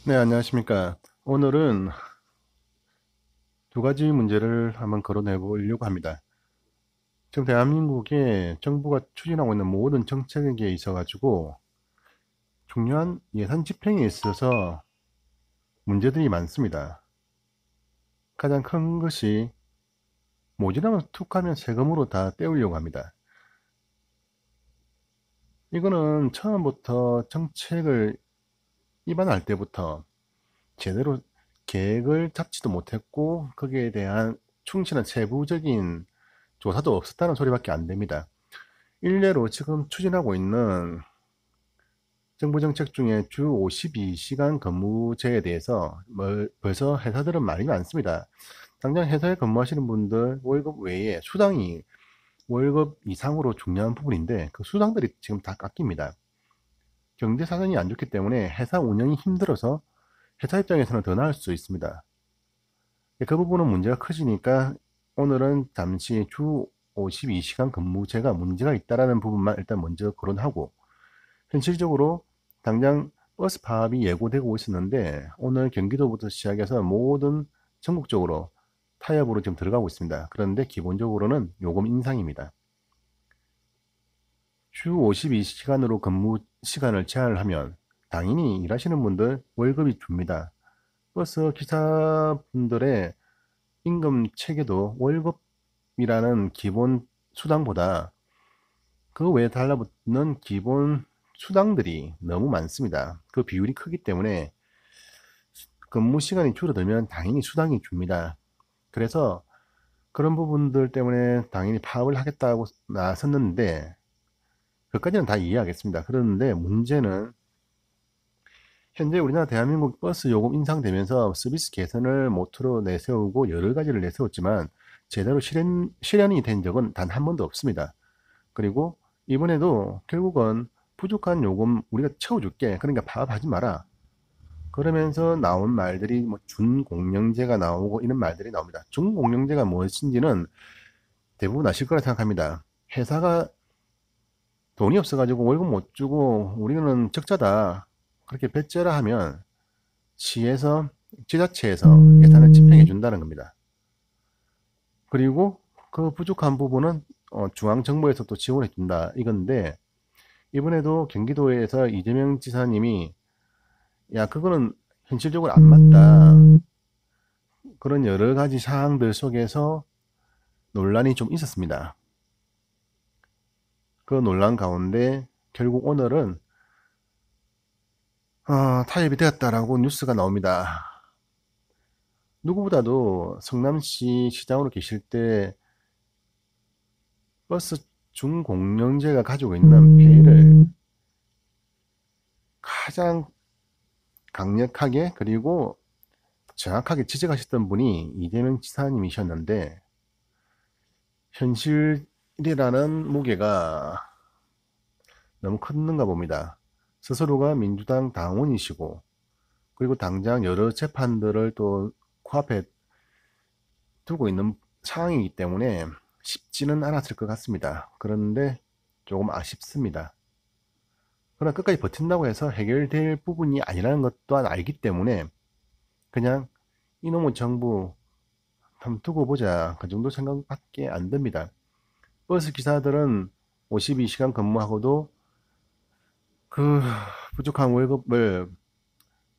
네, 안녕하십니까. 오늘은 두 가지 문제를 한번 거론해 보려고 합니다. 지금 대한민국에 정부가 추진하고 있는 모든 정책에 있어 가지고 중요한 예산 집행에 있어서 문제들이 많습니다. 가장 큰 것이 모자라면 툭하면 세금으로 다 떼우려고 합니다. 이거는 처음부터 정책을 입안할 때부터 제대로 계획을 잡지도 못했고 거기에 대한 충실한 세부적인 조사도 없었다는 소리밖에 안 됩니다. 일례로 지금 추진하고 있는 정부 정책 중에 주 52시간 근무제에 대해서 벌써 회사들은 말이 많습니다. 당장 회사에 근무하시는 분들 월급 외에 수당이 월급 이상으로 중요한 부분인데 그 수당들이 지금 다 깎입니다. 경제 사정이 안 좋기 때문에 회사 운영이 힘들어서 회사 입장에서는 더 나을 수 있습니다. 그 부분은 문제가 커지니까 오늘은 잠시 주 52시간 근무제가 문제가 있다는 부분만 일단 먼저 거론하고, 현실적으로 당장 버스 파업이 예고되고 있었는데 오늘 경기도부터 시작해서 모든 전국적으로 타협으로 지금 들어가고 있습니다. 그런데 기본적으로는 요금 인상입니다. 주 52시간으로 근무 시간을 제한을 하면 당연히 일하시는 분들 월급이 줍니다. 버스 기사분들의 임금 체계도 월급이라는 기본 수당보다 그 외에 달라붙는 기본 수당들이 너무 많습니다. 그 비율이 크기 때문에 근무 시간이 줄어들면 당연히 수당이 줍니다. 그래서 그런 부분들 때문에 당연히 파업을 하겠다고 나섰는데, 그까지는 다 이해하겠습니다. 그런데 문제는 현재 우리나라 대한민국 버스 요금 인상되면서 서비스 개선을 모토로 내세우고 여러 가지를 내세웠지만 제대로 실현이 된 적은 단 한 번도 없습니다. 그리고 이번에도 결국은 부족한 요금 우리가 채워줄게. 그러니까 파업하지 마라. 그러면서 나온 말들이 뭐 준공영제가 나오고 이런 말들이 나옵니다. 준공영제가 무엇인지는 대부분 아실 거라 생각합니다. 회사가 돈이 없어가지고 월급 못 주고 우리는 적자다, 그렇게 배째라 하면 시에서 지자체에서 예산을 집행해 준다는 겁니다. 그리고 그 부족한 부분은 중앙정부에서 또 지원해 준다 이건데, 이번에도 경기도에서 이재명 지사님이 야 그거는 현실적으로 안 맞다, 그런 여러 가지 사항들 속에서 논란이 좀 있었습니다. 그 논란 가운데 결국 오늘은 타협이 되었다라고 뉴스가 나옵니다. 누구보다도 성남시 시장으로 계실 때 버스 중공영제가 가지고 있는 폐해를 가장 강력하게 그리고 정확하게 지적하셨던 분이 이재명 지사님이셨는데, 현실이라는 무게가 너무 컸는가 봅니다. 스스로가 민주당 당원이시고 그리고 당장 여러 재판들을 또 코앞에 두고 있는 상황이기 때문에 쉽지는 않았을 것 같습니다. 그런데 조금 아쉽습니다. 그러나 끝까지 버틴다고 해서 해결될 부분이 아니라는 것 또한 알기 때문에 그냥 이놈의 정부 한번 두고 보자, 그 정도 생각밖에 안 듭니다. 버스 기사들은 52시간 근무하고도 그 부족한 월급을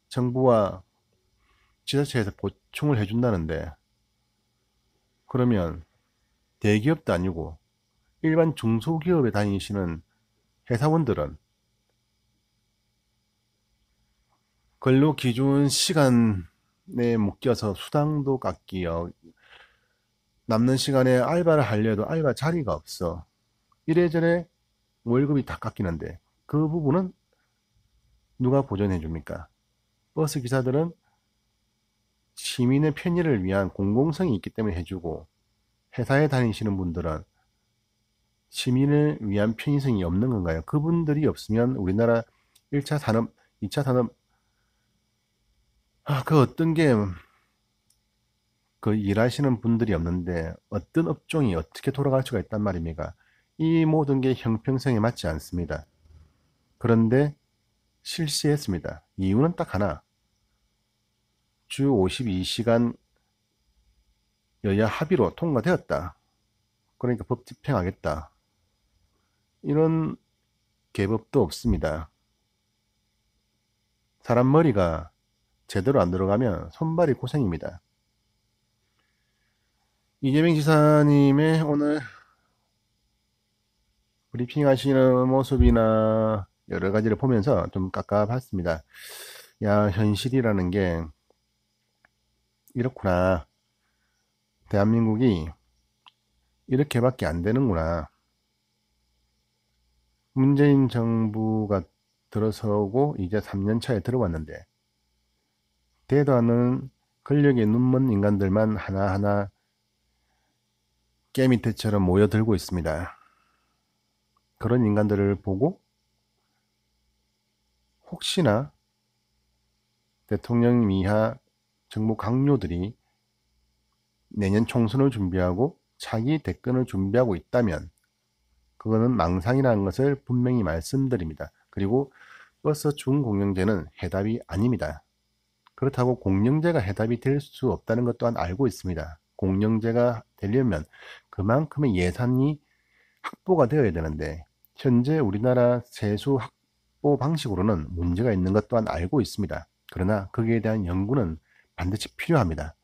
정부와 지자체에서 보충을 해준다는데, 그러면 대기업도 아니고 일반 중소기업에 다니시는 회사원들은 근로기준 시간에 묶여서 수당도 깎이요, 남는 시간에 알바를 하려도 알바 자리가 없어, 이래저래 월급이 다 깎이는데 그 부분은 누가 보전해 줍니까? 버스 기사들은 시민의 편의를 위한 공공성이 있기 때문에 해주고, 회사에 다니시는 분들은 시민을 위한 편의성이 없는 건가요? 그분들이 없으면 우리나라 1차 산업, 2차 산업, 그 어떤 게 그 일하시는 분들이 없는데 어떤 업종이 어떻게 돌아갈 수가 있단 말입니까? 이 모든 게 형평성에 맞지 않습니다. 그런데 실시했습니다. 이유는 딱 하나. 주 52시간 여야 합의로 통과되었다. 그러니까 법 집행하겠다. 이런 개법도 없습니다. 사람 머리가 제대로 안 들어가면 손발이 고생입니다. 이재명 지사님의 오늘 브리핑 하시는 모습이나 여러 가지를 보면서 좀 깝깝했습니다. 야, 현실이라는 게 이렇구나. 대한민국이 이렇게밖에 안 되는구나. 문재인 정부가 들어서고 이제 3년 차에 들어왔는데 대도 않는 권력에 눈먼 인간들만 하나하나 깨밑새처럼 모여들고 있습니다. 그런 인간들을 보고 혹시나 대통령 이하 정부 강요들이 내년 총선을 준비하고 차기 대권을 준비하고 있다면 그거는 망상이라는 것을 분명히 말씀드립니다. 그리고 버스 중공영제는 해답이 아닙니다. 그렇다고 공영제가 해답이 될 수 없다는 것 또한 알고 있습니다. 공영제가 되려면 그만큼의 예산이 확보가 되어야 되는데 현재 우리나라 세수 확보 방식으로는 문제가 있는 것 또한 알고 있습니다. 그러나 거기에 대한 연구는 반드시 필요합니다.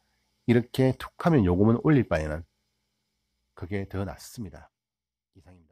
이렇게 툭 하면 요금은 올릴 바에는 그게 더 낫습니다. 이상입니다.